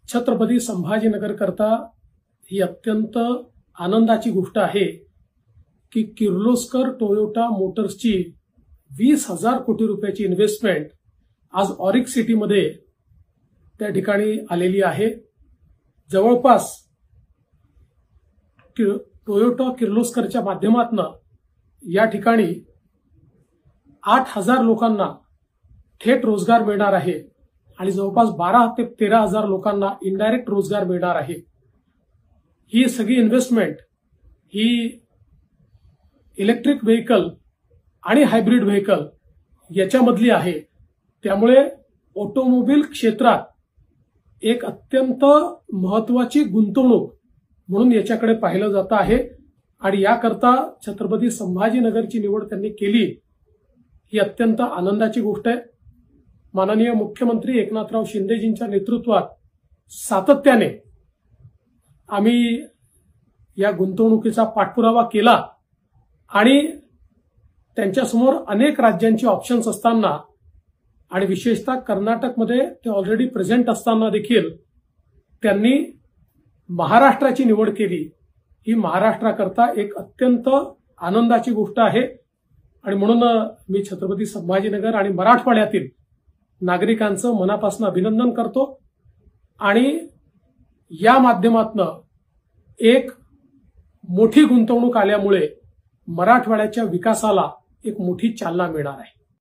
छत्रपती संभाजीनगर करता ही अत्यंत आनंदाची गोष्ट आहे की किर्लोस्कर टोयोटा मोटर्सची 20,000 कोटी रुपयाची इन्व्हेस्टमेंट आज ऑरिक सिटीमध्ये त्या ठिकाणी आलेली आहे। जवळपास टोयोटा किर्लोस्करच्या माध्यमातून या ठिकाणी 8,000 लोकांना थेट रोजगार मिळणार आहे आणि जवळपास 12 ते 13,000 लोकांना इनडायरेक्ट रोजगार मिळणार आहे। ही सगळी इन्व्हेस्टमेंट ही इलेक्ट्रिक व्हेकल आणि हायब्रिड व्हेकल याच्यामधली आहे। त्यामुळे ऑटोमोबाईल क्षेत्रात एक अत्यंत महत्त्वाची गुंतवणूक म्हणून याच्याकडे पाहिलं जातं आहे आणि याकरता छत्रपती संभाजीनगरची निवड त्यांनी केली ही अत्यंत आनंदाची गोष्ट आहे। माननीय मुख्यमंत्री एकनाथराव शिंदेजींच्या नेतृत्वात सातत्याने आम्ही या गुंतवणुकीचा पाठपुरावा केला आणि त्यांच्यासमोर अनेक राज्यांची ऑप्शन्स असताना आणि विशेषतः कर्नाटकमध्ये ते ऑलरेडी प्रेझेंट असताना देखील त्यांनी महाराष्ट्राची निवड केली। ही महाराष्ट्राकरता एक अत्यंत आनंदाची गोष्ट आहे आणि म्हणून मी छत्रपती संभाजीनगर आणि मराठवाड्यातील नागरिकांचं मनापासून अभिनंदन करतो आणि या माध्यमातून एक मोठी गुंतवणूक आल्यामुळे मराठवाड्याच्या विकासाला एक मोठी चालना मिळणार आहे।